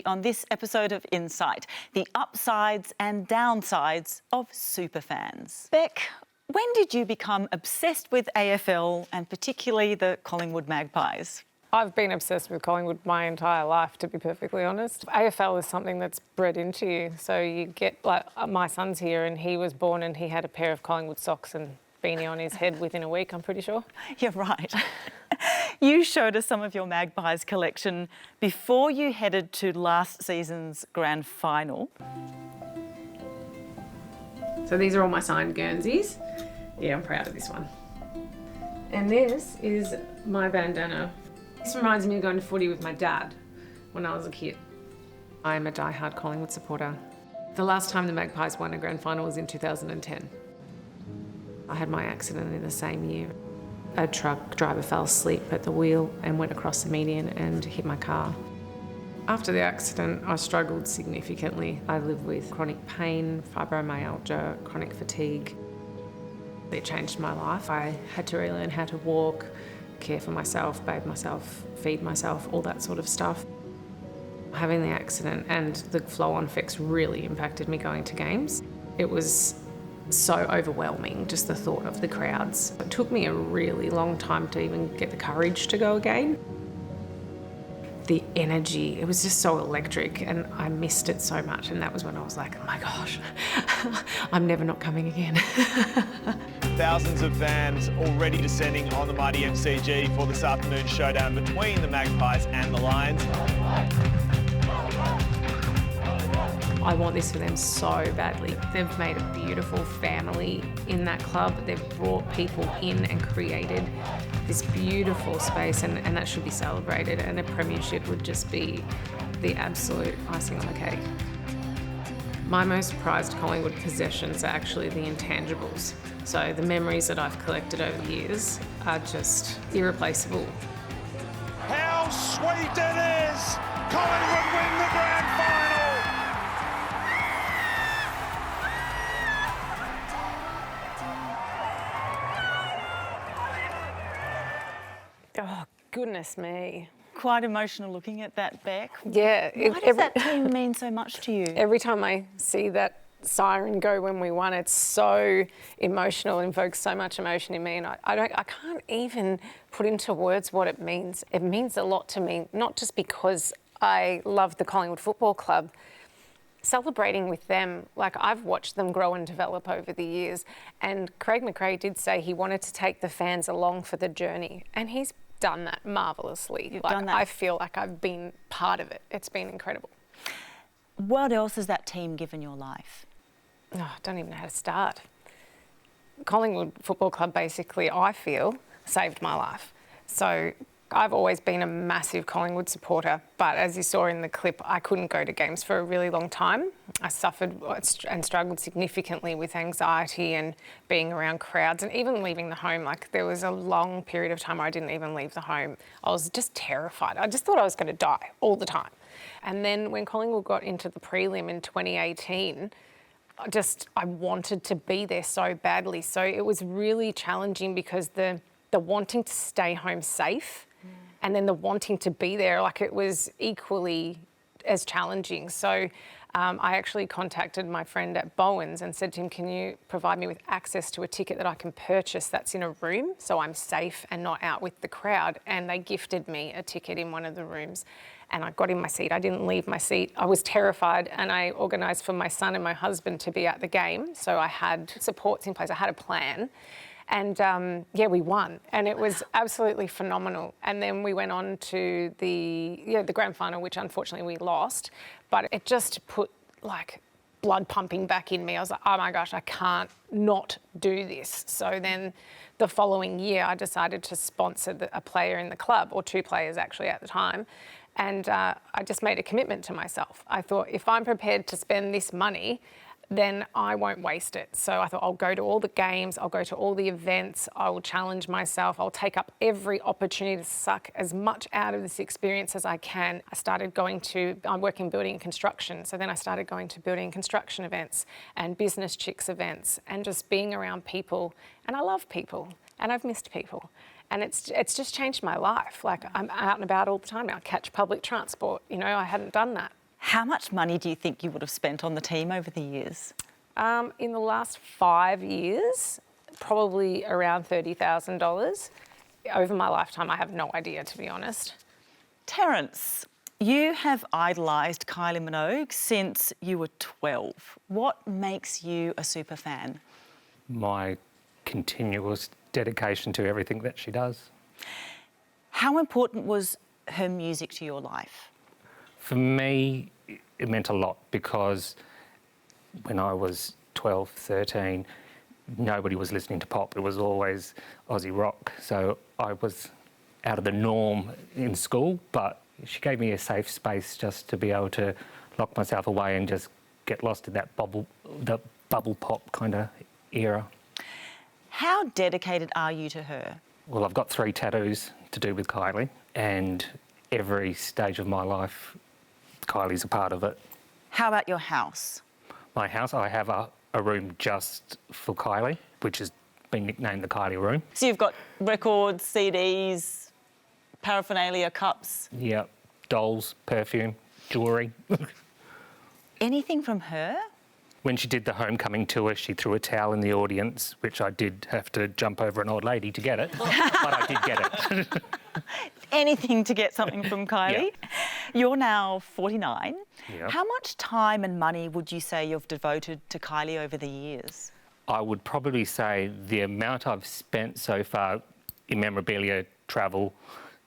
on this episode of Insight, the upsides and downsides of superfans. Beck, when did you become obsessed with AFL and particularly the Collingwood Magpies? I've been obsessed with Collingwood my entire life, to be perfectly honest. AFL is something that's bred into you. So you get, like, my son's here and he was born and he had a pair of Collingwood socks and beanie on his head within a week, I'm pretty sure. You're right. You showed us some of your Magpies collection before you headed to last season's grand final. So these are all my signed Guernseys. Yeah, I'm proud of this one. And this is my bandana. This reminds me of going to footy with my dad when I was a kid. I'm a die-hard Collingwood supporter. The last time the Magpies won a grand final was in 2010. I had my accident in the same year. A truck driver fell asleep at the wheel and went across the median and hit my car. After the accident, I struggled significantly. I lived with chronic pain, fibromyalgia, chronic fatigue. It changed my life. I had to relearn how to walk, care for myself, bathe myself, feed myself, all that sort of stuff. Having the accident and the flow-on effects really impacted me going to games. It was so overwhelming, just the thought of the crowds. It took me a really long time to even get the courage to go again. The energy, it was just so electric and I missed it so much, and that was when I was like, oh my gosh, I'm never not coming again. Thousands of fans already descending on the mighty MCG for this afternoon's showdown between the Magpies and the Lions. I want this for them so badly. They've made a beautiful family in that club. They've brought people in and created this beautiful space, and that should be celebrated, and a premiership would just be the absolute icing on the cake. My most prized Collingwood possessions are actually the intangibles. So the memories that I've collected over the years are just irreplaceable. How sweet it is! Collingwood win the grand final! Oh, goodness me. Quite emotional looking at that, Beck. Yeah. Why does that team mean so much to you? Every time I see that siren go when we won, it's so emotional, invokes so much emotion in me, and I can't even put into words what it means. It means a lot to me, not just because I love the Collingwood Football Club. Celebrating with them, like, I've watched them grow and develop over the years, and Craig McRae did say he wanted to take the fans along for the journey, and he's done that marvellously. You've done that. I feel like I've been part of it. It's been incredible. What else has that team given your life? Oh, I don't even know how to start. Collingwood Football Club basically, I feel, saved my life. So I've always been a massive Collingwood supporter, but as you saw in the clip, I couldn't go to games for a really long time. I suffered and struggled significantly with anxiety and being around crowds, and even leaving the home. Like, there was a long period of time where I didn't even leave the home. I was just terrified. I just thought I was going to die all the time. And then when Collingwood got into the prelim in 2018, I wanted to be there so badly. So it was really challenging because the wanting to stay home safe and then the wanting to be there, like, it was equally as challenging. So I actually contacted my friend at Bowen's and said to him, can you provide me with access to a ticket that I can purchase that's in a room so I'm safe and not out with the crowd? And they gifted me a ticket in one of the rooms. And I got in my seat. I didn't leave my seat. I was terrified, and I organised for my son and my husband to be at the game. So I had supports in place. I had a plan. And we won, and it was absolutely phenomenal. And then we went on to the grand final, which unfortunately we lost, but it just put, like, blood pumping back in me. I was like, oh my gosh, I can't not do this. So then the following year, I decided to sponsor a player in the club, or two players actually at the time. And I just made a commitment to myself. I thought, if I'm prepared to spend this money, then I won't waste it. So I thought, I'll go to all the games, I'll go to all the events, I will challenge myself, I'll take up every opportunity to suck as much out of this experience as I can. I work in building and construction, so then I started going to building and construction events and business chicks events and just being around people. And I love people, and I've missed people. And it's just changed my life. Like, I'm out and about all the time now. I catch public transport, I hadn't done that. How much money do you think you would have spent on the team over the years? In the last 5 years, probably around $30,000. Over my lifetime, I have no idea, to be honest. Terence, you have idolised Kylie Minogue since you were 12. What makes you a super fan? My continuous dedication to everything that she does. How important was her music to your life? For me, it meant a lot because when I was 12, 13, nobody was listening to pop. It was always Aussie rock. So I was out of the norm in school, but she gave me a safe space just to be able to lock myself away and just get lost in that bubble pop kind of era. How dedicated are you to her? Well, I've got 3 tattoos to do with Kylie, and every stage of my life, Kylie's a part of it. How about your house? My house, I have a room just for Kylie, which has been nicknamed the Kylie room. So you've got records, CDs, paraphernalia, cups. Yeah, dolls, perfume, jewellery. Anything from her? When she did the homecoming tour, she threw a towel in the audience, which I did have to jump over an old lady to get it, but I did get it. Anything to get something from Kylie. Yeah. You're now 49. Yeah. How much time and money would you say you've devoted to Kylie over the years? I would probably say the amount I've spent so far in memorabilia, travel,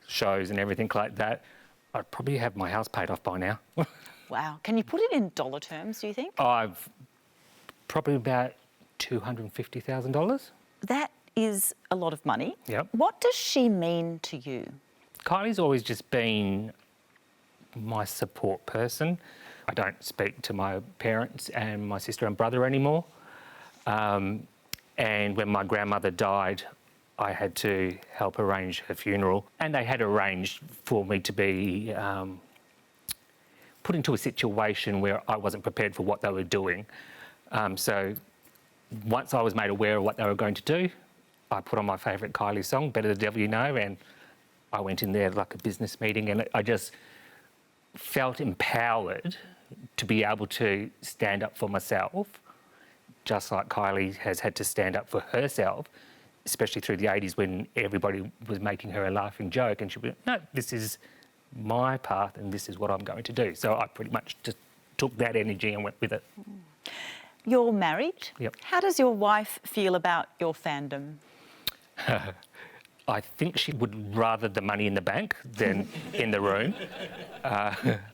shows and everything like that, I'd probably have my house paid off by now. Wow. Can you put it in dollar terms, do you think? I've probably about $250,000. That is a lot of money. Yep. What does she mean to you? Kylie's always just been my support person. I don't speak to my parents and my sister and brother anymore. And when my grandmother died, I had to help arrange her funeral. And they had arranged for me to be put into a situation where I wasn't prepared for what they were doing. So once I was made aware of what they were going to do, I put on my favourite Kylie song, Better the Devil You Know, and I went in there like a business meeting, and I just felt empowered to be able to stand up for myself, just like Kylie has had to stand up for herself, especially through the 80s when everybody was making her a laughing joke, and she'd be, no, this is my path and this is what I'm going to do. So I pretty much just took that energy and went with it. You're married? Yep. How does your wife feel about your fandom? I think she would rather the money in the bank than in the room.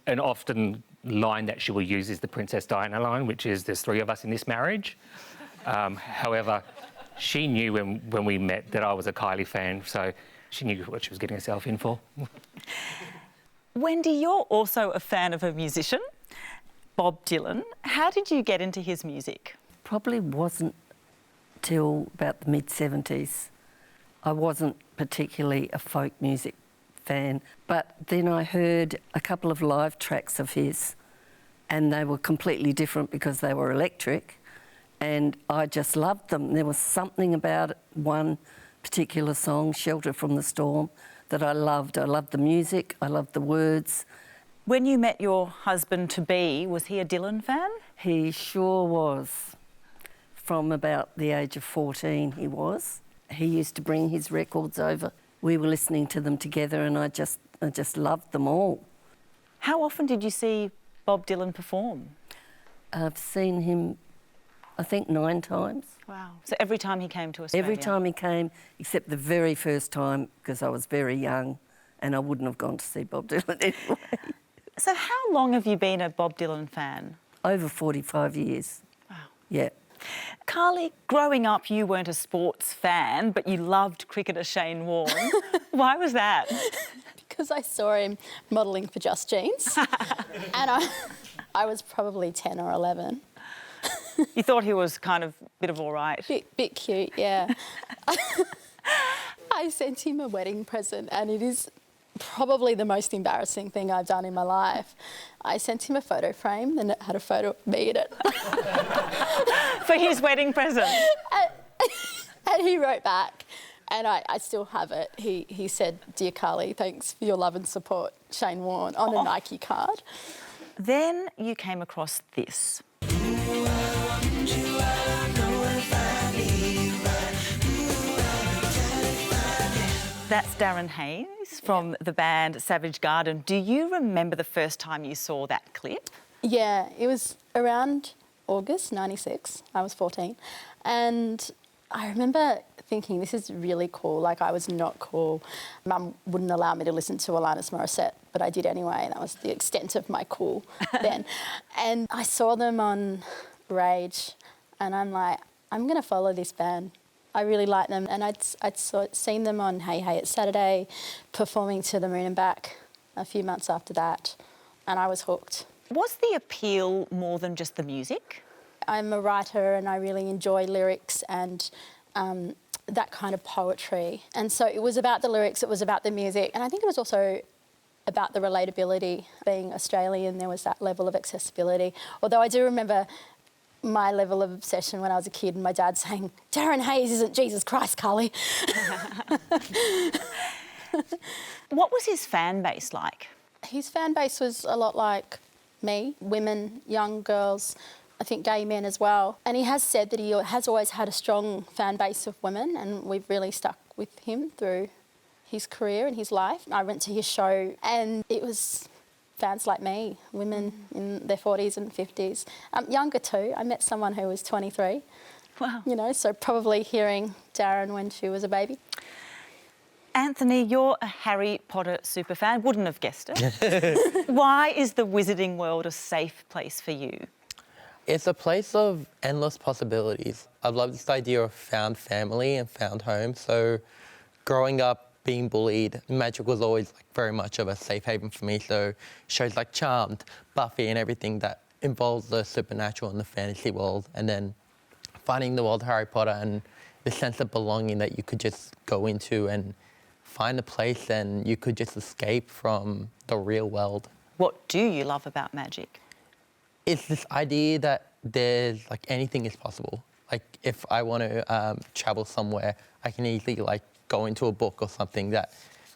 An often line that she will use is the Princess Diana line, which is there's 3 of us in this marriage. However, she knew when we met that I was a Kylie fan, so she knew what she was getting herself in for. Wendy, you're also a fan of a musician, Bob Dylan. How did you get into his music? Probably wasn't till about the mid-70s. I wasn't particularly a folk music fan, but then I heard a couple of live tracks of his and they were completely different because they were electric, and I just loved them. There was something about one particular song, Shelter from the Storm, that I loved. I loved the music, I loved the words. When you met your husband-to-be, was he a Dylan fan? He sure was. From about the age of 14 he was. He used to bring his records over. We were listening to them together and I just loved them all. How often did you see Bob Dylan perform? I've seen him, I think, 9 times. Wow. So every time he came to Australia? Every time he came, except the very first time, because I was very young and I wouldn't have gone to see Bob Dylan anyway. So how long have you been a Bob Dylan fan? Over 45 years. Wow. Yeah. Carly, growing up you weren't a sports fan, but you loved cricketer Shane Warne. Why was that? Because I saw him modelling for Just Jeans and I was probably 10 or 11. You thought he was kind of a bit of all right? Bit cute, yeah. I sent him a wedding present and it is probably the most embarrassing thing I've done in my life. I sent him a photo frame and it had a photo of me in it. For his wedding present? And he wrote back, and I still have it. He said, "Dear Carly, thanks for your love and support, Shane Warne," on a Nike card. Then you came across this. That's Darren Hayes from the band Savage Garden. Do you remember the first time you saw that clip? Yeah, it was around August 96. I was 14. And I remember thinking, this is really cool. Like, I was not cool. Mum wouldn't allow me to listen to Alanis Morissette, but I did anyway. That was the extent of my cool then. And I saw them on Rage, and I'm like, I'm going to follow this band. I really like them. And I'd seen them on Hey Hey It's Saturday, performing to the Moon and Back a few months after that, and I was hooked. Was the appeal more than just the music? I'm a writer and I really enjoy lyrics and that kind of poetry. And so it was about the lyrics, it was about the music, and I think it was also about the relatability. Being Australian, there was that level of accessibility. Although I do remember my level of obsession when I was a kid and my dad saying, Darren Hayes isn't Jesus Christ, Kylie. What was his fan base like? His fan base was a lot like me, women, young girls, I think gay men as well. And he has said that he has always had a strong fan base of women, and we've really stuck with him through his career and his life. I went to his show and it was fans like me, women in their 40s and 50s. Younger too. I met someone who was 23. Wow. You know, so probably hearing Darren when she was a baby. Anthony, you're a Harry Potter superfan. Wouldn't have guessed it. Why is the wizarding world a safe place for you? It's a place of endless possibilities. I love this idea of found family and found home. So growing up, being bullied, magic was always very much of a safe haven for me. So shows like Charmed, Buffy and everything that involves the supernatural and the fantasy world. And then finding the world of Harry Potter and the sense of belonging that you could just go into and find a place and you could just escape from the real world. What do you love about magic? It's this idea that there's anything is possible. If I want to travel somewhere, I can easily go into a book or something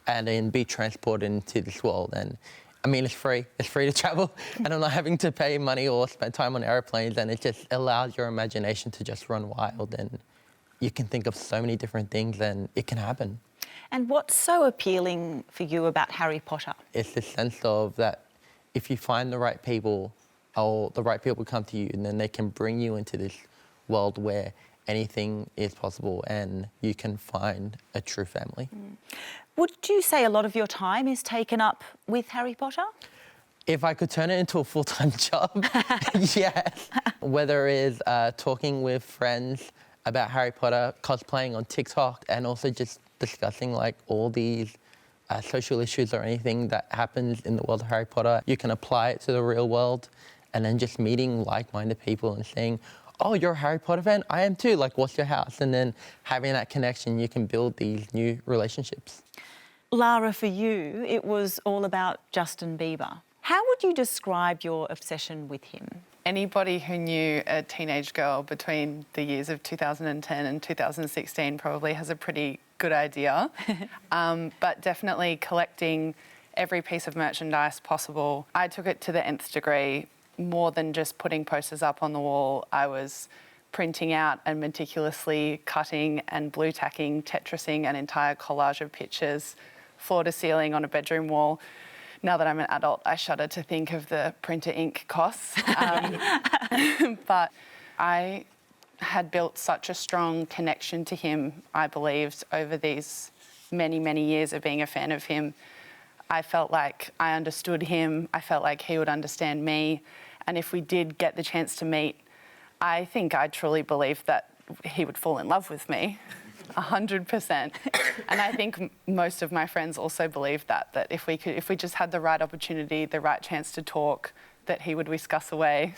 and then be transported into this world. And I mean, it's free. It's free to travel, and I'm not having to pay money or spend time on airplanes. And it just allows your imagination to just run wild, and you can think of so many different things, and it can happen. And what's so appealing for you about Harry Potter? It's the sense of that if you find the right people, or the right people come to you, and then they can bring you into this world where anything is possible and you can find a true family. Would you say a lot of your time is taken up with Harry Potter? If I could turn it into a full-time job, yes. Whether it is talking with friends about Harry Potter, cosplaying on TikTok, and also just discussing all these social issues or anything that happens in the world of Harry Potter. You can apply it to the real world, and then just meeting like-minded people and saying, oh, you're a Harry Potter fan? I am too. What's your house? And then having that connection, you can build these new relationships. Lara, for you, it was all about Justin Bieber. How would you describe your obsession with him? Anybody who knew a teenage girl between the years of 2010 and 2016 probably has a pretty good idea. But definitely collecting every piece of merchandise possible. I took it to the nth degree. More than just putting posters up on the wall, I was printing out and meticulously cutting and blue tacking, Tetrising an entire collage of pictures, floor to ceiling on a bedroom wall. Now that I'm an adult, I shudder to think of the printer ink costs. But I had built such a strong connection to him, I believed, over these many, many years of being a fan of him. I felt like I understood him. I felt like he would understand me. And if we did get the chance to meet, I think I truly believed that he would fall in love with me, 100%. And I think most of my friends also believed that if we just had the right opportunity, the right chance to talk, that he would whisk us away.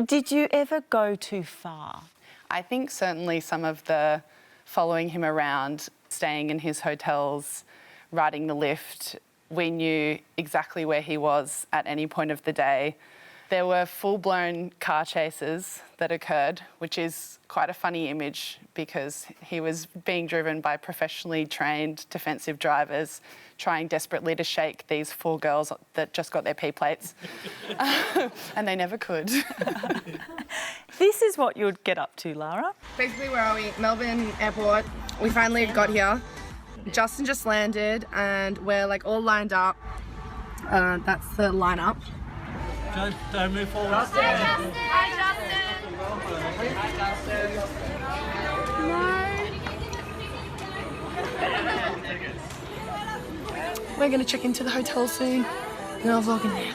Did you ever go too far? I think certainly some of the following him around, staying in his hotels, riding the lift. We knew exactly where he was at any point of the day. There were full-blown car chases that occurred, which is quite a funny image because he was being driven by professionally trained defensive drivers trying desperately to shake these 4 girls that just got their P plates. And they never could. This is what you'd get up to, Lara. Basically, where are we? Melbourne Airport. We finally got here. Justin just landed and we're like all lined up. That's the lineup. Don't move forward. Hi, Justin. Hi, Justin. No. We're going to check into the hotel soon. And I'll vlog in there.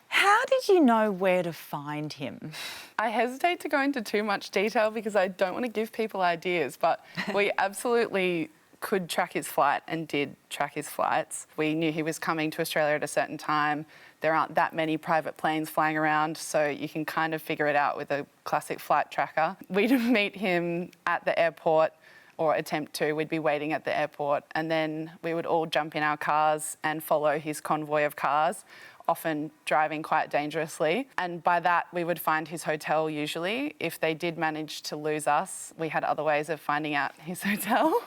How did you know where to find him? I hesitate to go into too much detail because I don't want to give people ideas, but we absolutely could track his flight and did track his flights. We knew he was coming to Australia at a certain time. There aren't that many private planes flying around, so you can kind of figure it out with a classic flight tracker. We'd meet him at the airport, or attempt to. We'd be waiting at the airport, and then we would all jump in our cars and follow his convoy of cars, often driving quite dangerously. And by that, we would find his hotel usually. If they did manage to lose us, we had other ways of finding out his hotel.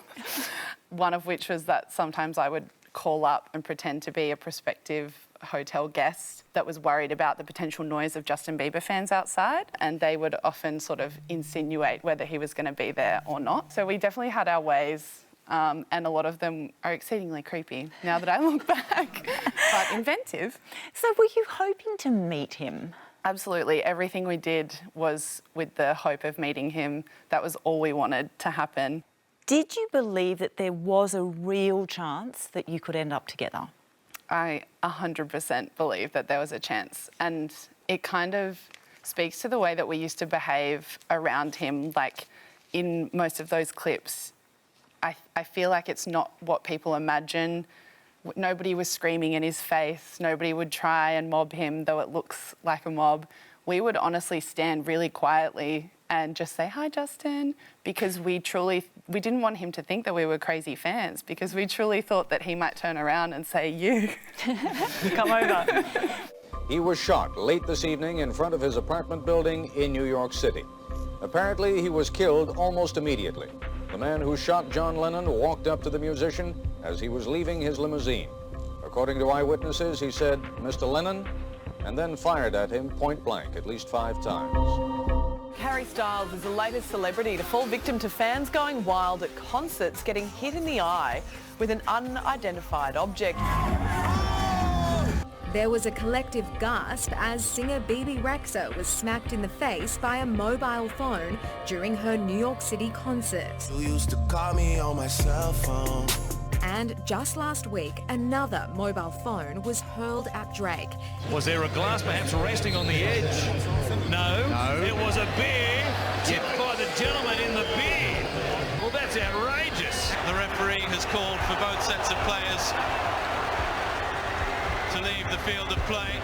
One of which was that sometimes I would call up and pretend to be a prospective hotel guest that was worried about the potential noise of Justin Bieber fans outside, and they would often sort of insinuate whether he was going to be there or not. So we definitely had our ways. And a lot of them are exceedingly creepy now that I look back, but inventive. So were you hoping to meet him? Absolutely. Everything we did was with the hope of meeting him. That was all we wanted to happen. Did you believe that there was a real chance that you could end up together? I 100% believe that there was a chance. And it kind of speaks to the way that we used to behave around him. Like in most of those clips, I feel like it's not what people imagine. Nobody was screaming in his face. Nobody would try and mob him, though it looks like a mob. We would honestly stand really quietly and just say, "Hi, Justin," because we didn't want him to think that we were crazy fans, because we truly thought that he might turn around and say, "You, come over." He was shot late this evening in front of his apartment building in New York City. Apparently, he was killed almost immediately. The man who shot John Lennon walked up to the musician as he was leaving his limousine. According to eyewitnesses, he said, "Mr. Lennon," and then fired at him point blank at least 5 times. Harry Styles is the latest celebrity to fall victim to fans going wild at concerts, getting hit in the eye with an unidentified object. There was a collective gasp as singer Bebe Rexha was smacked in the face by a mobile phone during her New York City concert. You used to call me on my cell phone. And just last week, another mobile phone was hurled at Drake. Was there a glass perhaps resting on the edge? No. It was a beer tipped by the gentleman in the beer. Well, that's outrageous. The referee has called for both sets of players to leave the field of play.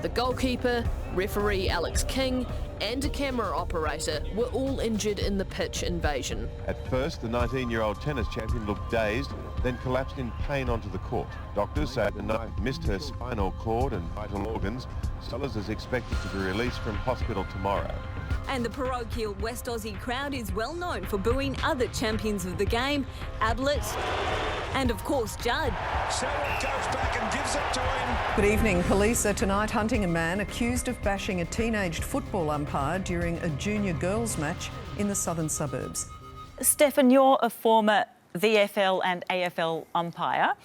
The goalkeeper, referee Alex King, and a camera operator were all injured in the pitch invasion. At first, the 19-year-old tennis champion looked dazed, then collapsed in pain onto the court. Doctors say the knife missed her spinal cord and vital organs. Sellers is expected to be released from hospital tomorrow. And the parochial West Aussie crowd is well known for booing other champions of the game, Ablett and, of course, Judd. Selwood goes back and gives it to him. Good evening. Police are tonight hunting a man accused of bashing a teenaged football umpire during a junior girls match in the southern suburbs. Stefan, you're a former VFL and AFL umpire.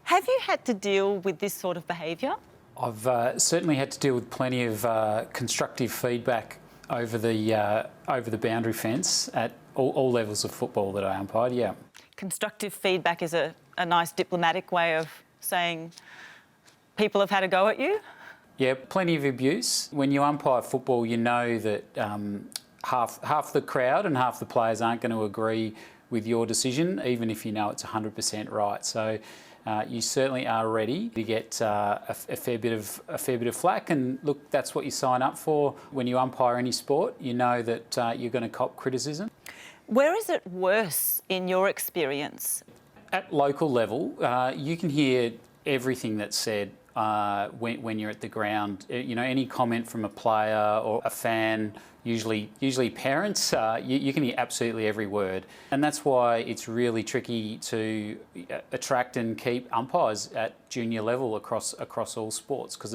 Have you had to deal with this sort of behaviour? I've certainly had to deal with plenty of constructive feedback over the boundary fence at all levels of football that I umpired, yeah. Constructive feedback is a nice diplomatic way of saying people have had a go at you? Yeah, plenty of abuse. When you umpire football, you know that half the crowd and half the players aren't going to agree with your decision, even if you know it's 100% right. So you certainly are ready to get a fair bit of flack. And look, that's what you sign up for when you umpire any sport. You know that you're going to cop criticism. Where is it worse in your experience? At local level, you can hear everything that's said when you're at the ground. You know, any comment from a player or a fan, usually parents, you can hear absolutely every word. And that's why it's really tricky to attract and keep umpires at junior level across all sports, because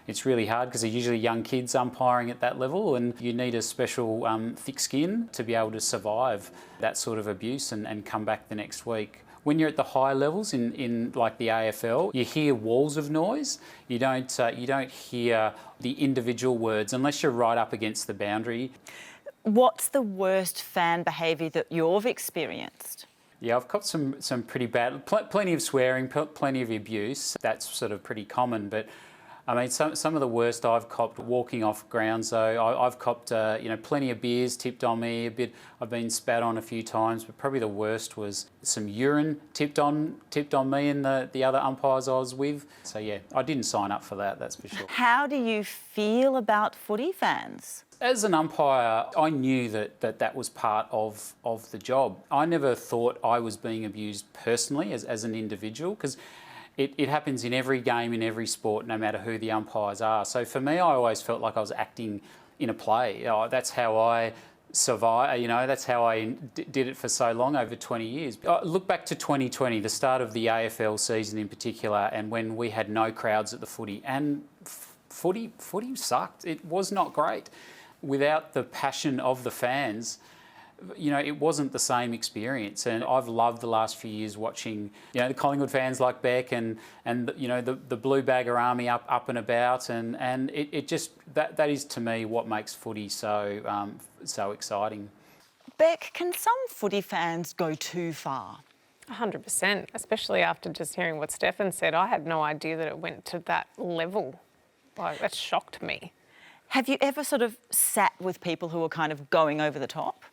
it's really hard, because they're usually young kids umpiring at that level, and you need a special thick skin to be able to survive that sort of abuse and come back the next week. When you're at the high levels in like the AFL, you hear walls of noise. You don't hear the individual words unless you're right up against the boundary. What's the worst fan behaviour that you've experienced? Yeah, I've got some pretty bad, plenty of swearing, plenty of abuse. That's sort of pretty common, but I mean, some of the worst I've copped walking off grounds, though. I've copped, plenty of beers tipped on me. I've been spat on a few times, but probably the worst was some urine tipped on me and the other umpires I was with. So yeah, I didn't sign up for that. That's for sure. How do you feel about footy fans? As an umpire, I knew that was part of the job. I never thought I was being abused personally as an individual, because it happens in every game, in every sport, no matter who the umpires are. So for me, I always felt like I was acting in a play. That's how I survived, that's how I did it for so long, over 20 years. Look back to 2020, the start of the AFL season in particular, and when we had no crowds at the footy. And footy sucked. It was not great. Without the passion of the fans, it wasn't the same experience. And I've loved the last few years watching, the Collingwood fans like Beck and the Blue Bagger Army up and about, and it just that is to me what makes footy so exciting. Beck, can some footy fans go too far? 100%, especially after just hearing what Stefan said. I had no idea that it went to that level. Like, that shocked me. Have you ever sort of sat with people who were kind of going over the top?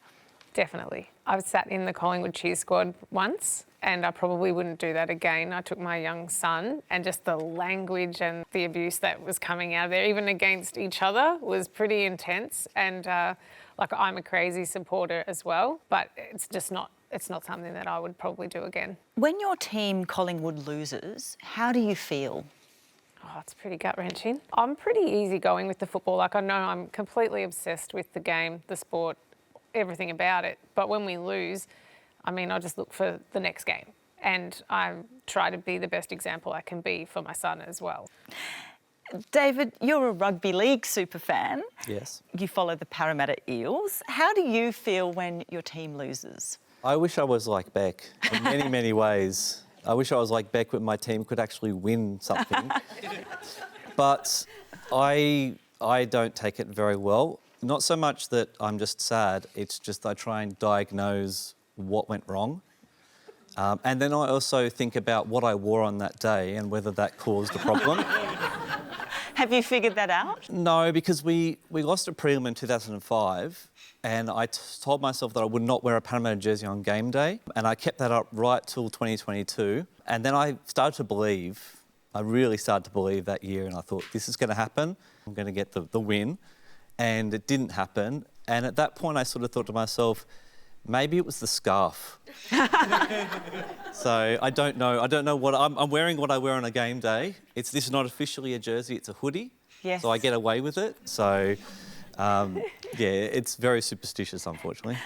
Definitely. I've sat in the Collingwood cheer squad once, and I probably wouldn't do that again. I took my young son, and just the language and the abuse that was coming out of there, even against each other, was pretty intense. And I'm a crazy supporter as well, but it's not something that I would probably do again. When your team Collingwood loses, how do you feel? Oh, it's pretty gut-wrenching. I'm pretty easygoing with the football. I know I'm completely obsessed with the game, the sport, everything about it. But when we lose, I just look for the next game. And I try to be the best example I can be for my son as well. David, you're a rugby league super fan. Yes. You follow the Parramatta Eels. How do you feel when your team loses? I wish I was like Beck in many, many ways. I wish I was like Beck when my team could actually win something. But I don't take it very well. Not so much that I'm just sad, it's just I try and diagnose what went wrong. And then I also think about what I wore on that day and whether that caused a problem. Have you figured that out? No, because we lost a prelim in 2005 and I told myself that I would not wear a Parramatta jersey on game day, and I kept that up right till 2022. And then I started to believe, I really started to believe that year, and I thought, this is going to happen. I'm going to get the win. And it didn't happen. And at that point, I sort of thought to myself, maybe it was the scarf. So I don't know. I don't know what I'm wearing. What I wear on a game day. This is not officially a jersey. It's a hoodie. Yes. So I get away with it. So it's very superstitious, unfortunately.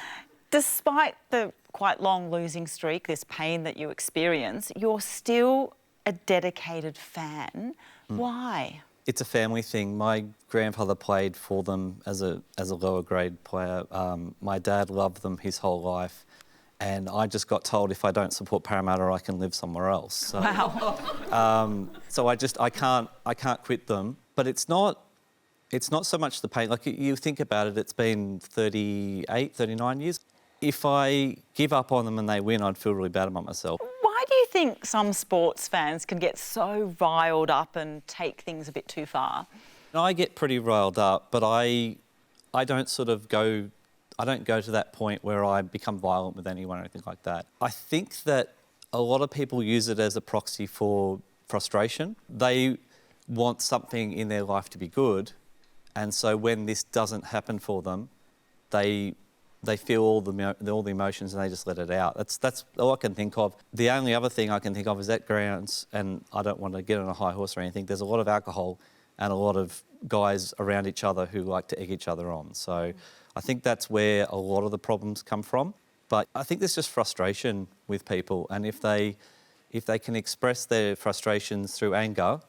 Despite the quite long losing streak, this pain that you experience, you're still a dedicated fan. Why? It's a family thing. My grandfather played for them as a lower grade player. My dad loved them his whole life, and I just got told if I don't support Parramatta, I can live somewhere else. So, wow. So I can't quit them. But it's not so much the pain. Like, you think about it, it's been 38, 39 years. If I give up on them and they win, I'd feel really bad about myself. Why do you think some sports fans can get so riled up and take things a bit too far? I get pretty riled up, but I don't go to that point where I become violent with anyone or anything like that. I think that a lot of people use it as a proxy for frustration. They want something in their life to be good, and so when this doesn't happen for them, they they feel all the emotions and they just let it out. That's all I can think of. The only other thing I can think of is at grounds, and I don't want to get on a high horse or anything, there's a lot of alcohol and a lot of guys around each other who like to egg each other on. So I think that's where a lot of the problems come from. But I think there's just frustration with people, and if they can express their frustrations through anger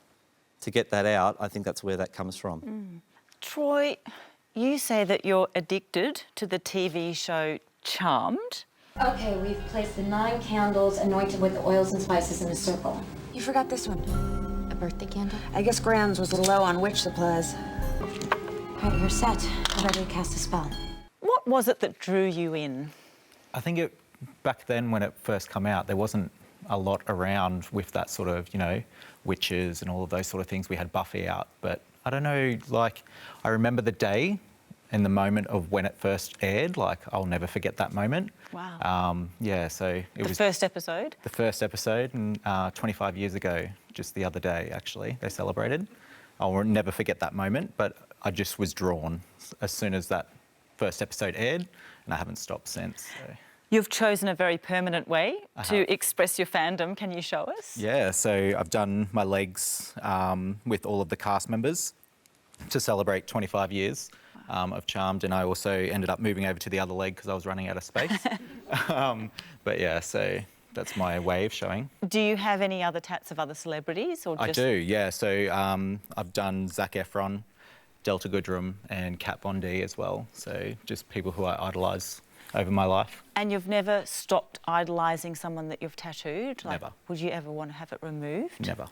to get that out, I think that's where that comes from. Troy, you say that you're addicted to the TV show Charmed. Okay, we've placed the 9 candles anointed with the oils and spices in a circle. You forgot this one. A birthday candle? I guess Grams was a little low on witch supplies. All right, you're set. I'm ready to cast a spell. What was it that drew you in? I think back then when it first came out, there wasn't a lot around with that sort of, you know, witches and all of those sort of things. We had Buffy out, but I don't know, like, I remember the day and the moment of when it first aired. Like, I'll never forget that moment. Wow. Yeah, so it was... The first episode? The first episode, and 25 years ago, just the other day, actually, they celebrated. I'll never forget that moment, but I just was drawn as soon as that first episode aired, and I haven't stopped since. So. You've chosen a very permanent way to express your fandom. Can you show us? Yeah, so I've done my legs with all of the cast members to celebrate 25 years of Charmed, and I also ended up moving over to the other leg because I was running out of space. But yeah, so that's my way of showing. Do you have any other tats of other celebrities? Or just... I do, yeah. So I've done Zac Efron, Delta Goodrem and Kat Von D as well. So just people who I idolise over my life. And you've never stopped idolising someone that you've tattooed? Like, never. Would you ever want to have it removed? Never.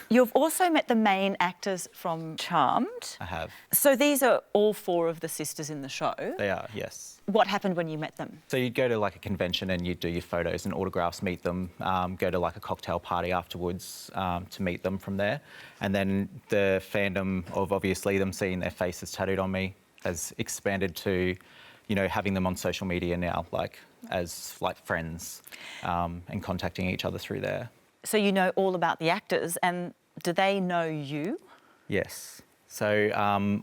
You've also met the main actors from Charmed. I have. So these are all 4 of the sisters in the show? They are, yes. What happened when you met them? So you'd go to like a convention and you'd do your photos and autographs, meet them, go to like a cocktail party afterwards to meet them from there. And then the fandom of obviously them seeing their faces tattooed on me has expanded to, you know, having them on social media now, like as like friends and contacting each other through there. So you know all about the actors, and do they know you? Yes. So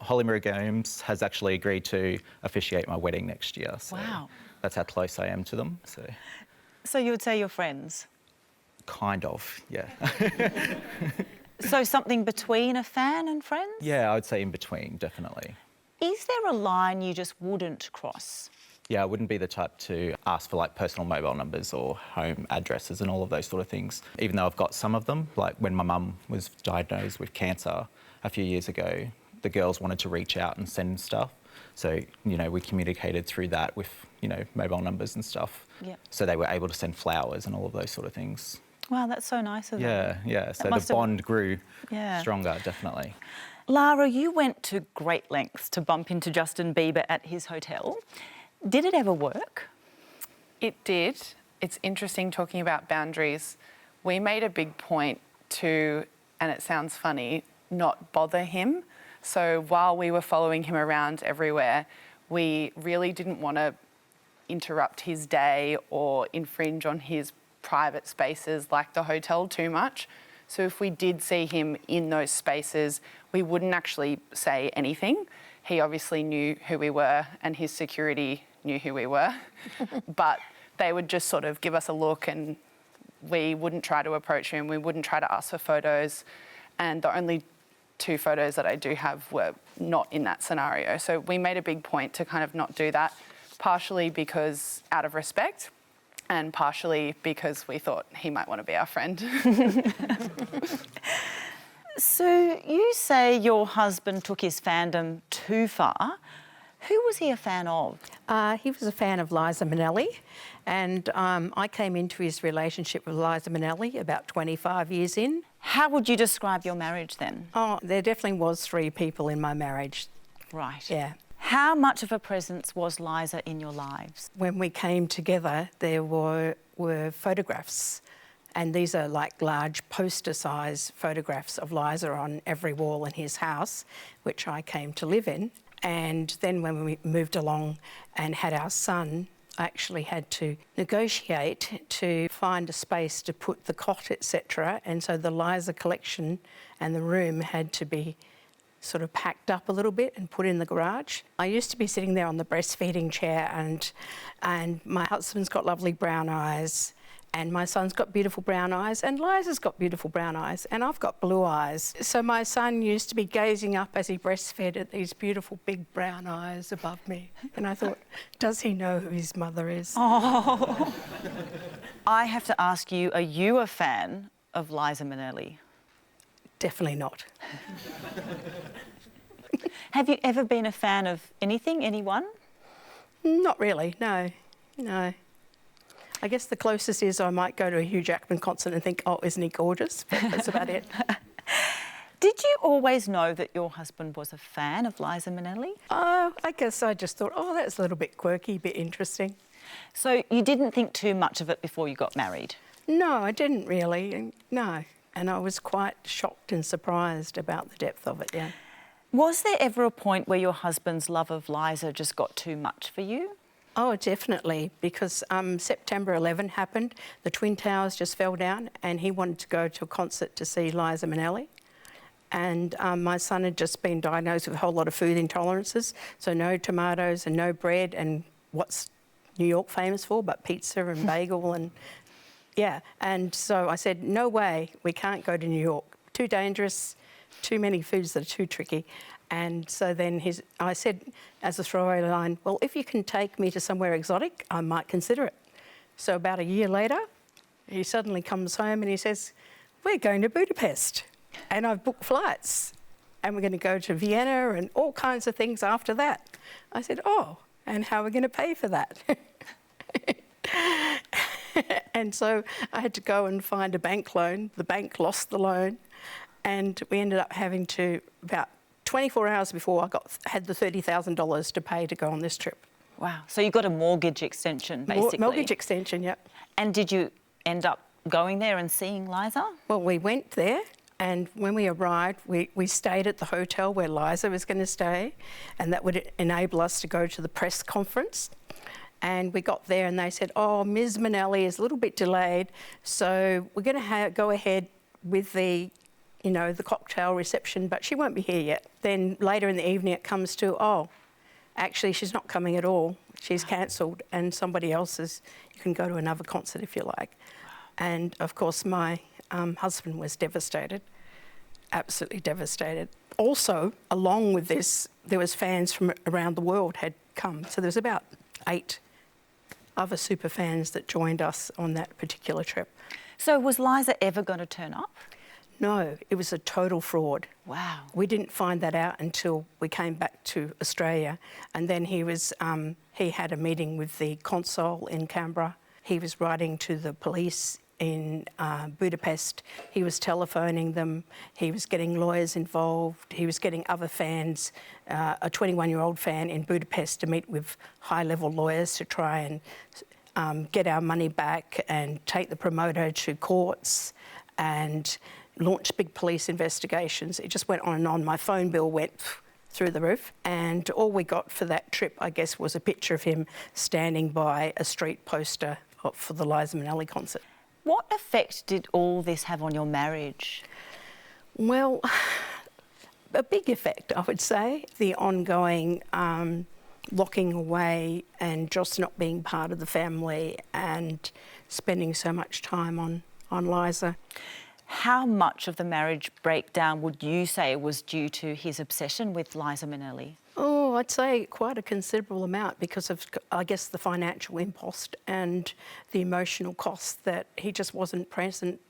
Holly Marie Gomes has actually agreed to officiate my wedding next year. So wow. That's how close I am to them. So you would say you're friends? Kind of, yeah. So something between a fan and friends? Yeah, I would say in between, definitely. Is there a line you just wouldn't cross? Yeah, I wouldn't be the type to ask for like personal mobile numbers or home addresses and all of those sort of things. Even though I've got some of them, like when my mum was diagnosed with cancer a few years ago, the girls wanted to reach out and send stuff. So, you know, we communicated through that with, you know, mobile numbers and stuff. Yep. So they were able to send flowers and all of those sort of things. Wow, that's so nice of them. Yeah. So the bond grew Yeah. stronger, definitely. Lara, you went to great lengths to bump into Justin Bieber at his hotel. Did it ever work? It did. It's interesting talking about boundaries. We made a big point to, and it sounds funny, not bother him. So while we were following him around everywhere, we really didn't want to interrupt his day or infringe on his private spaces like the hotel too much. So if we did see him in those spaces, we wouldn't actually say anything. He obviously knew who we were and his security knew who we were, but they would just sort of give us a look and we wouldn't try to approach him, we wouldn't try to ask for photos, and the only 2 photos that I do have were not in that scenario. So we made a big point to kind of not do that, partially because out of respect and partially because we thought he might want to be our friend. So you say your husband took his fandom too far. Who was he a fan of? He was a fan of Liza Minneli, and I came into his relationship with Liza Minneli about 25 years in. How would you describe your marriage then? Oh, there definitely was 3 people in my marriage. Right. Yeah. How much of a presence was Liza in your lives? When we came together, there were photographs, and these are like large poster-size photographs of Liza on every wall in his house, which I came to live in. And then when we moved along and had our son, I actually had to negotiate to find a space to put the cot, etc. And so the Liza collection and the room had to be sort of packed up a little bit and put in the garage. I used to be sitting there on the breastfeeding chair, and my husband's got lovely brown eyes, and my son's got beautiful brown eyes, and Liza's got beautiful brown eyes, and I've got blue eyes. So my son used to be gazing up as he breastfed at these beautiful big brown eyes above me. And I thought, does he know who his mother is? Oh. I have to ask you, are you a fan of Liza Minneli? Definitely not. Have you ever been a fan of anything, anyone? Not really, no. I guess the closest is I might go to a Hugh Jackman concert and think, oh, isn't he gorgeous? But that's about it. Did you always know that your husband was a fan of Liza Minneli? Oh, I guess I just thought, oh, that's a little bit quirky, a bit interesting. So you didn't think too much of it before you got married? No, I didn't really, no. And I was quite shocked and surprised about the depth of it, yeah. Was there ever a point where your husband's love of Liza just got too much for you? Oh, definitely, because September 11 happened, the Twin Towers just fell down, and he wanted to go to a concert to see Liza Minneli. And my son had just been diagnosed with a whole lot of food intolerances, so no tomatoes and no bread, and what's New York famous for but pizza and bagel and... Yeah, and so I said, no way, we can't go to New York. Too dangerous, too many foods that are too tricky. And so then I said, as a throwaway line, well, if you can take me to somewhere exotic, I might consider it. So about a year later, he suddenly comes home and he says, we're going to Budapest. And I've booked flights. And we're going to go to Vienna and all kinds of things after that. I said, oh, and how are we going to pay for that? And so I had to go and find a bank loan. The bank lost the loan, and we ended up having to, about 24 hours before I had the $30,000 to pay to go on this trip. Wow. So you got a mortgage extension, basically? Mortgage extension, yep. And did you end up going there and seeing Liza? Well, we went there, and when we arrived, we stayed at the hotel where Liza was going to stay, and that would enable us to go to the press conference. And we got there and they said, oh, Ms. Minnelli is a little bit delayed, so we're going to go ahead with the cocktail reception, but she won't be here yet. Then later in the evening it comes to, oh, actually she's not coming at all. She's cancelled, and somebody else's. You can go to another concert if you like. And of course my husband was devastated, absolutely devastated. Also, along with this, there was fans from around the world had come. So there was about 8 other super fans that joined us on that particular trip. So was Liza ever going to turn up? No, it was a total fraud. Wow. We didn't find that out until we came back to Australia, and then he had a meeting with the consul in Canberra. He was writing to the police in Budapest. He was telephoning them. He was getting lawyers involved. He was getting other fans, a 21-year-old fan in Budapest, to meet with high-level lawyers to try and get our money back and take the promoter to courts and launch big police investigations. It just went on and on. My phone bill went through the roof, and all we got for that trip, I guess, was a picture of him standing by a street poster for the Liza Minneli concert. What effect did all this have on your marriage? Well, a big effect, I would say. The ongoing locking away and just not being part of the family and spending so much time on Liza. How much of the marriage breakdown would you say was due to his obsession with Liza Minneli? Oh, I'd say quite a considerable amount because of, I guess, the financial impost and the emotional cost that he just wasn't present.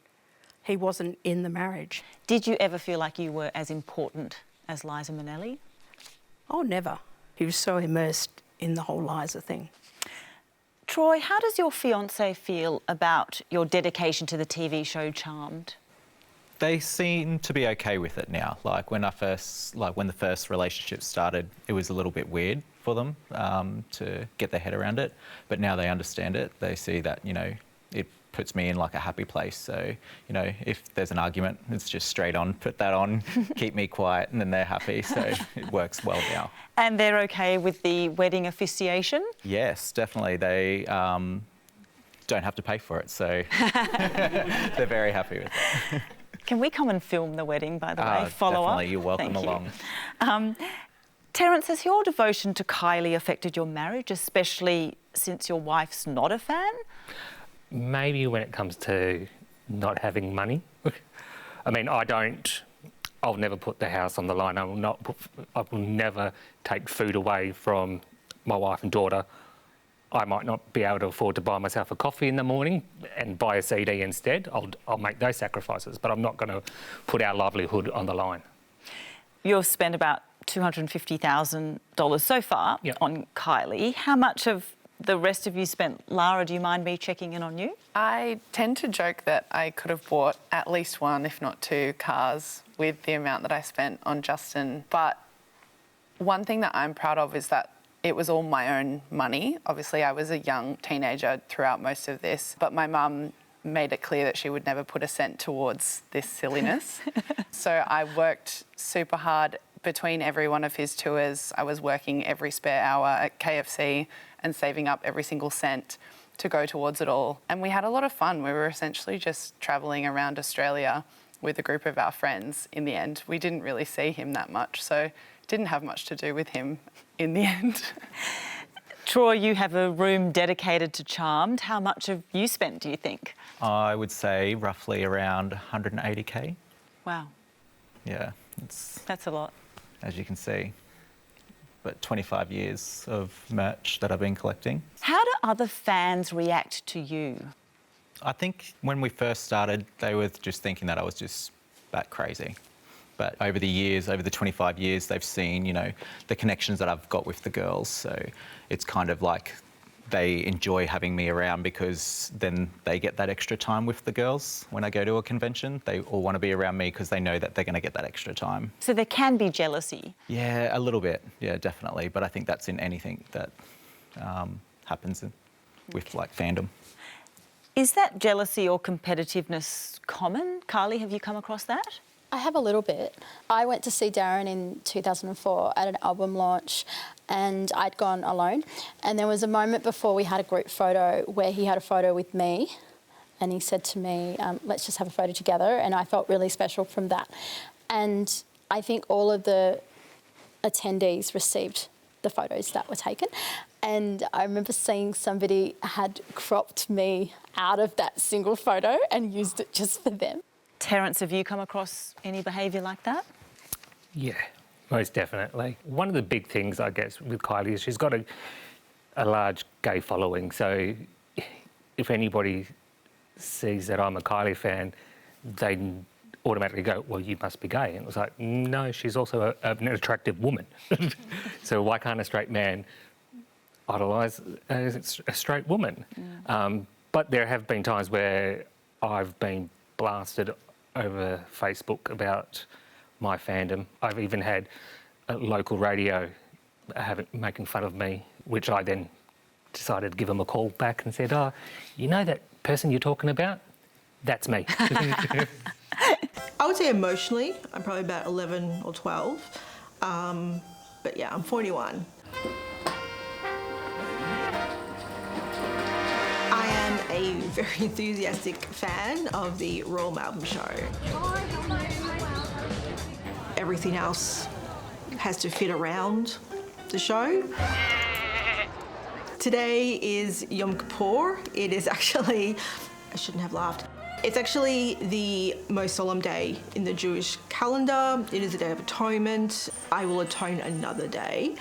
He wasn't in the marriage. Did you ever feel like you were as important as Liza Minneli? Oh, never. He was so immersed in the whole Liza thing. Troy, how does your fiancé feel about your dedication to the TV show Charmed? They seem to be okay with it now. Like when the first relationship started, it was a little bit weird for them to get their head around it. But now they understand it. They see that, it puts me in like a happy place. So, if there's an argument, it's just straight on, put that on, keep me quiet, and then they're happy. So it works well now. And they're okay with the wedding officiation? Yes, definitely. They don't have to pay for it, so they're very happy with it. Can we come and film the wedding, by the way? Follow definitely. up? You're welcome Thank along. You. Terence, has your devotion to Kylie affected your marriage, especially since your wife's not a fan? Maybe when it comes to not having money. I mean, I'll never put the house on the line. I will never take food away from my wife and daughter. I might not be able to afford to buy myself a coffee in the morning and buy a CD instead. I'll make those sacrifices, but I'm not going to put our livelihood on the line. You've spent about $250,000 so far on Kylie. How much of the rest of you spent? Lara, do you mind me checking in on you? I tend to joke that I could have bought at least one, if not two, cars with the amount that I spent on Justin. But one thing that I'm proud of is that it was all my own money. Obviously, I was a young teenager throughout most of this, but my mum made it clear that she would never put a cent towards this silliness. So I worked super hard between every one of his tours. I was working every spare hour at KFC and saving up every single cent to go towards it all. And we had a lot of fun. We were essentially just travelling around Australia with a group of our friends in the end. We didn't really see him that much, so didn't have much to do with him in the end. Troy, you have a room dedicated to Charmed. How much have you spent, do you think? I would say roughly around 180k. Wow. Yeah. That's a lot. As you can see. But 25 years of merch that I've been collecting. How do other fans react to you? I think when we first started, they were just thinking that I was just bat crazy. But over the years, over the 25 years, they've seen, you know, the connections that I've got with the girls. So it's kind of like they enjoy having me around because then they get that extra time with the girls. When I go to a convention, they all want to be around me because they know that they're going to get that extra time. So there can be jealousy? Yeah, a little bit. Yeah, definitely. But I think that's in anything that happens with like fandom. Is that jealousy or competitiveness common? Kylie, have you come across that? I have a little bit. I went to see Darren in 2004 at an album launch and I'd gone alone. And there was a moment before we had a group photo where he had a photo with me and he said to me, let's just have a photo together. And I felt really special from that. And I think all of the attendees received the photos that were taken. And I remember seeing somebody had cropped me out of that single photo and used it just for them. Terence, have you come across any behaviour like that? Yeah, most definitely. One of the big things, I guess, with Kylie is she's got a large gay following. So if anybody sees that I'm a Kylie fan, they automatically go, well, you must be gay. And it was like, no, she's also an attractive woman. So why can't a straight man idolise a straight woman? But there have been times where I've been blasted over Facebook about my fandom. I've even had a local radio making fun of me, which I then decided to give them a call back and said, oh, you know that person you're talking about? That's me. I would say emotionally, I'm probably about 11 or 12. But yeah, I'm 41. I am a very enthusiastic fan of the Royal Melbourne Show. Everything else has to fit around the show. Today is Yom Kippur. It is actually, I shouldn't have laughed. It's actually the most solemn day in the Jewish calendar. It is a day of atonement. I will atone another day.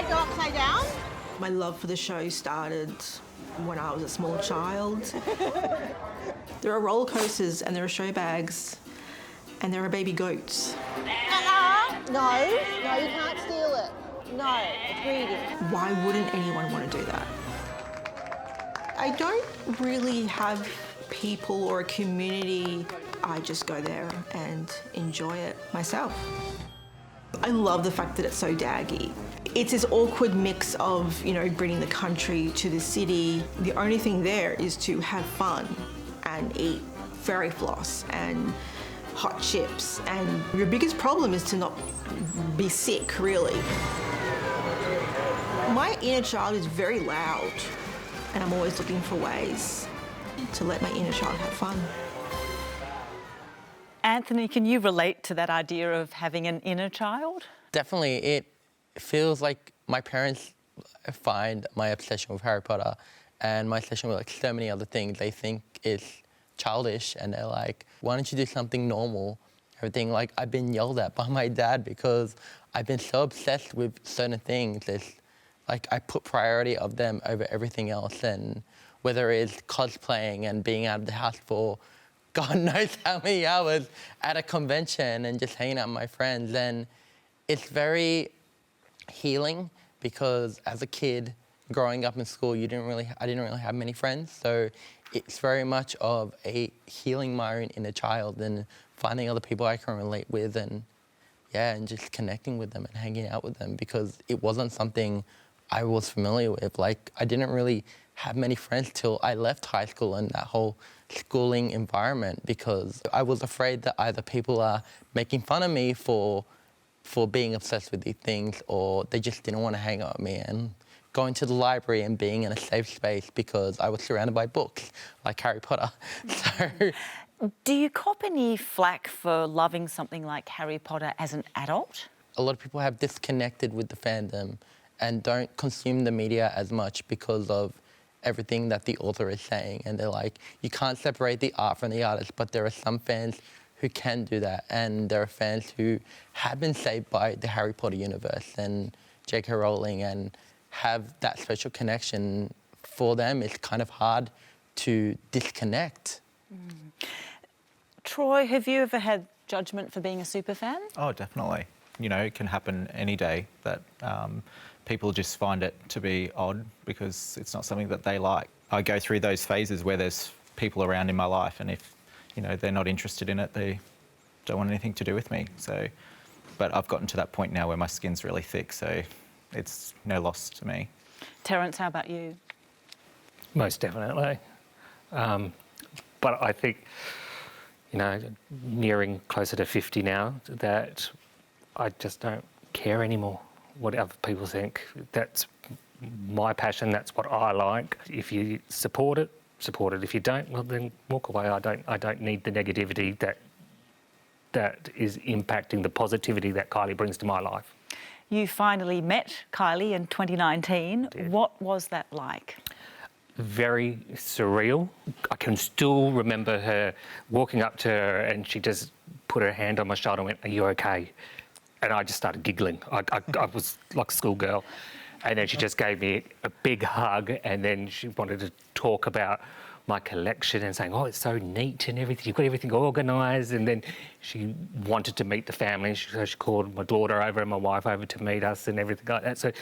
Upside down? My love for the show started when I was a small child. There are roller coasters and there are show bags and there are baby goats. No, you can't steal it. No, it's greedy. Why wouldn't anyone want to do that? I don't really have people or a community. I just go there and enjoy it myself. I love the fact that it's so daggy. It's this awkward mix of, you know, bringing the country to the city. The only thing there is to have fun and eat fairy floss and hot chips. And your biggest problem is to not be sick, really. My inner child is very loud, and I'm always looking for ways to let my inner child have fun. Anthony, can you relate to that idea of having an inner child? Definitely. It feels like my parents find my obsession with Harry Potter and my obsession with like so many other things they think is childish, and they're like, why don't you do something normal? Everything, like, I've been yelled at by my dad because I've been so obsessed with certain things. It's like I put priority of them over everything else, and whether it's cosplaying and being out of the house for God knows how many hours at a convention and just hanging out with my friends. And it's very healing because as a kid, growing up in school, I didn't really have many friends. So it's very much of a healing my own inner child and finding other people I can relate with and just connecting with them and hanging out with them, because it wasn't something I was familiar with. Like, I didn't really have many friends till I left high school and that whole schooling environment, because I was afraid that either people are making fun of me for being obsessed with these things, or they just didn't want to hang out with me. And going to the library and being in a safe space because I was surrounded by books like Harry Potter. So, do you cop any flack for loving something like Harry Potter as an adult? A lot of people have disconnected with the fandom and don't consume the media as much because of everything that the author is saying. And they're like, you can't separate the art from the artist, but there are some fans who can do that. And there are fans who have been saved by the Harry Potter universe and J.K. Rowling and have that special connection. For them, it's kind of hard to disconnect. Troy, have you ever had judgment for being a super fan? Oh, definitely. You know, it can happen any day that people just find it to be odd because it's not something that they like. I go through those phases where there's people around in my life, and if, you know, they're not interested in it, they don't want anything to do with me. So, but I've gotten to that point now where my skin's really thick, so it's no loss to me. Terence, how about you? Most definitely. But I think, you know, nearing closer to 50 now, that I just don't care anymore what other people think. That's my passion, that's what I like. If you support it, support it. If you don't, well, then walk away. I don't need the negativity that is impacting the positivity that Kylie brings to my life. You finally met Kylie in 2019. What was that like? Very surreal. I can still remember her walking up to her and she just put her hand on my shoulder and went, "Are you okay?" And I just started giggling. I was like a schoolgirl. And then she just gave me a big hug, and then she wanted to talk about my collection and saying, "Oh, it's so neat and everything. You've got everything organised." And then she wanted to meet the family. So she called my daughter over and my wife over to meet us and everything like that. So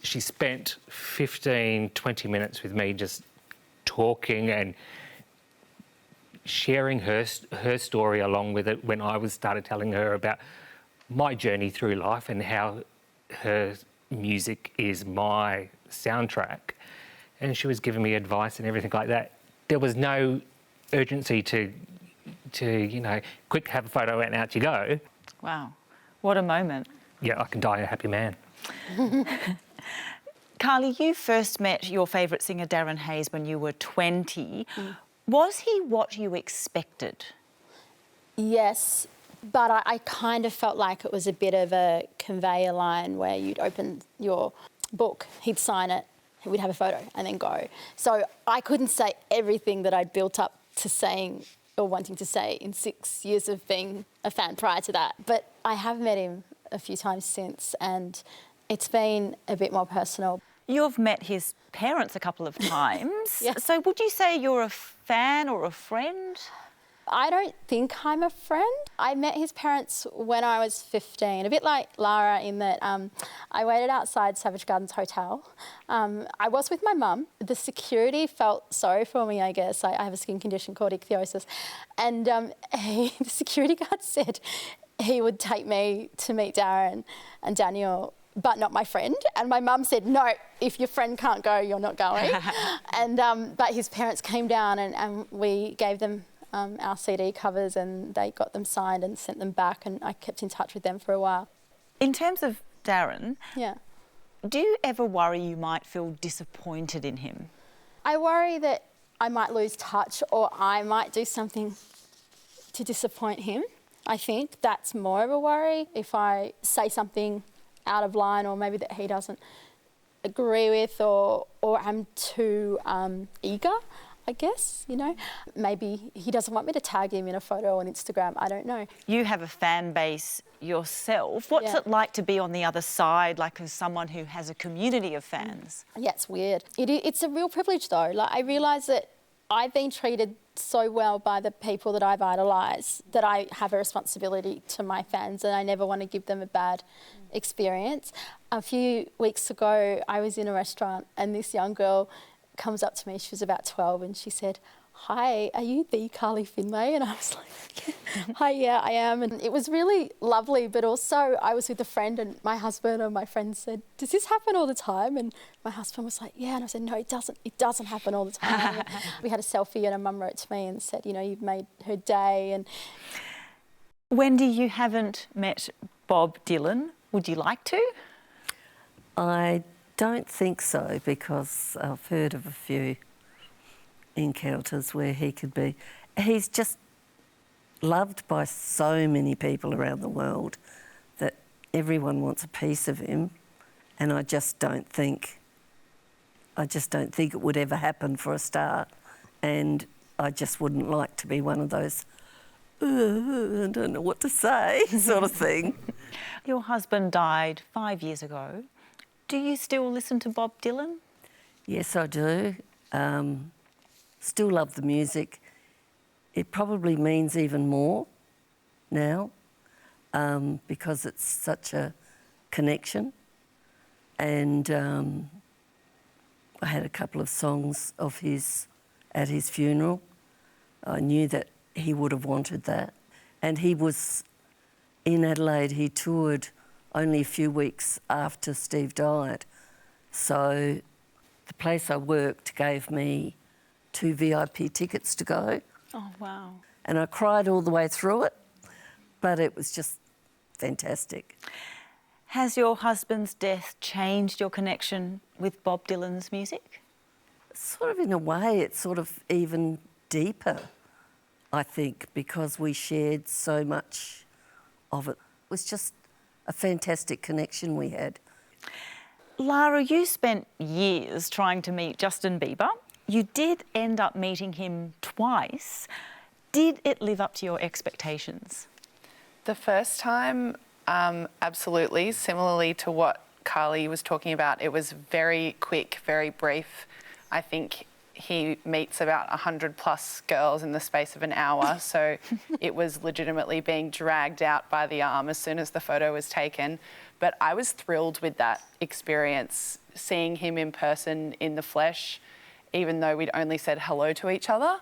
she spent 15, 20 minutes with me just talking and sharing her story along with it when I started telling her about my journey through life and how her music is my soundtrack. And she was giving me advice and everything like that. There was no urgency to you know, quick, have a photo and out you go. Wow, what a moment. Yeah, I can die a happy man. Kylie, you first met your favourite singer Darren Hayes when you were 20. Was he what you expected? Yes, but I kind of felt like it was a bit of a conveyor line where you'd open your book, he'd sign it, we'd have a photo and then go. So I couldn't say everything that I'd built up to saying or wanting to say in 6 years of being a fan prior to that. But I have met him a few times since and it's been a bit more personal. You've met his parents a couple of times. Yes. So would you say you're a fan or a friend? I don't think I'm a friend. I met his parents when I was 15, a bit like Lara in that I waited outside Savage Gardens Hotel. I was with my mum. The security felt sorry for me, I guess. I have a skin condition called ichthyosis. And the security guard said he would take me to meet Darren and Daniel, but not my friend. And my mum said, "No, if your friend can't go, you're not going." And but his parents came down and we gave them our CD covers and they got them signed and sent them back, and I kept in touch with them for a while. In terms of Darren, yeah, Do you ever worry you might feel disappointed in him? I worry that I might lose touch or I might do something to disappoint him. I think that's more of a worry. If I say something out of line or maybe that he doesn't agree with or I'm too eager, I guess, you know. Maybe he doesn't want me to tag him in a photo on Instagram, I don't know. You have a fan base yourself. What's it like to be on the other side, like as someone who has a community of fans? Yeah, it's weird. It's a real privilege though. Like, I realise that I've been treated so well by the people that I've idolised that I have a responsibility to my fans and I never want to give them a bad experience. A few weeks ago, I was in a restaurant and this young girl comes up to me, she was about 12, and she said, "Hi, are you the Kylie Finlay?" And I was like, "Hi, yeah, I am." And it was really lovely, but also I was with a friend and my husband and my friend said, "Does this happen all the time?" And my husband was like, "Yeah." And I said, "No, it doesn't happen all the time." We had a selfie and a mum wrote to me and said, "You know, you've made her day." And Wendy, you haven't met Bob Dylan. Would you like to? I don't think so, because I've heard of a few encounters where he could be. He's just loved by so many people around the world that everyone wants a piece of him, and I just don't think it would ever happen for a start, and I just wouldn't like to be one of those I don't know what to say sort of thing. Your husband died 5 years ago. Do you still listen to Bob Dylan? Yes, I do. Still love the music. It probably means even more now because it's such a connection. And I had a couple of songs of his at his funeral. I knew that he would have wanted that. And he was in Adelaide. He toured only a few weeks after Steve died. So the place I worked gave me 2 VIP tickets to go. Oh, wow. And I cried all the way through it, but it was just fantastic. Has your husband's death changed your connection with Bob Dylan's music? Sort of in a way, it's sort of even deeper, I think, because we shared so much of it. It was just a fantastic connection we had. Lara, you spent years trying to meet Justin Bieber. You did end up meeting him twice. Did it live up to your expectations? The first time, absolutely. Similarly to what Kylie was talking about, it was very quick, very brief. I think he meets about 100+ girls in the space of an hour, so it was legitimately being dragged out by the arm as soon as the photo was taken. But I was thrilled with that experience, seeing him in person, in the flesh, even though we'd only said hello to each other.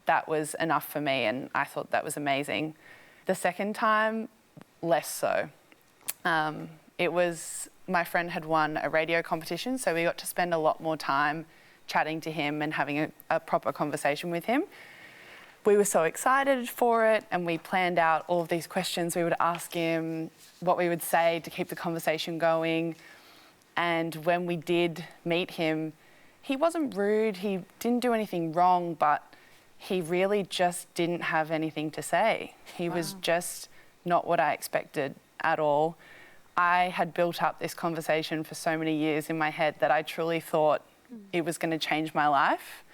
That was enough for me, and I thought that was amazing. The second time, less so. It was, my friend had won a radio competition, so we got to spend a lot more time chatting to him and having a proper conversation with him. We were so excited for it, and we planned out all of these questions we would ask him, what we would say to keep the conversation going. And when we did meet him, he wasn't rude, he didn't do anything wrong, but he really just didn't have anything to say. He was just not what I expected at all. I had built up this conversation for so many years in my head that I truly thought it was going to change my life.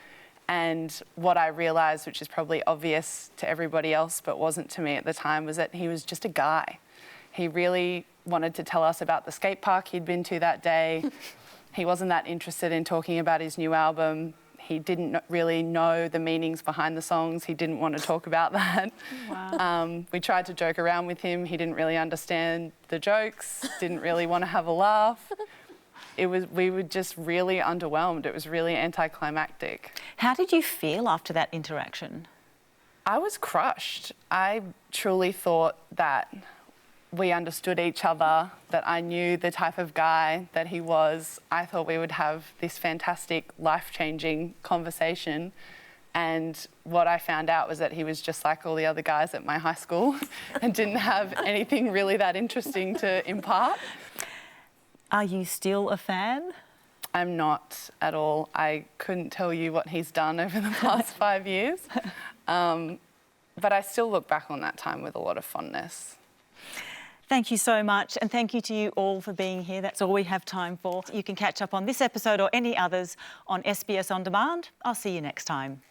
And what I realised, which is probably obvious to everybody else but wasn't to me at the time, was that he was just a guy. He really wanted to tell us about the skate park he'd been to that day. He wasn't that interested in talking about his new album. He didn't really know the meanings behind the songs. He didn't want to talk about that. Wow. We tried to joke around with him. He didn't really understand the jokes, didn't really want to have a laugh. We were just really underwhelmed. It was really anticlimactic. How did you feel after that interaction? I was crushed. I truly thought that we understood each other, that I knew the type of guy that he was. I thought we would have this fantastic, life-changing conversation. And what I found out was that he was just like all the other guys at my high school and didn't have anything really that interesting to impart. Are you still a fan? I'm not at all. I couldn't tell you what he's done over the past 5 years. But I still look back on that time with a lot of fondness. Thank you so much, and thank you to you all for being here. That's all we have time for. You can catch up on this episode or any others on SBS On Demand. I'll see you next time.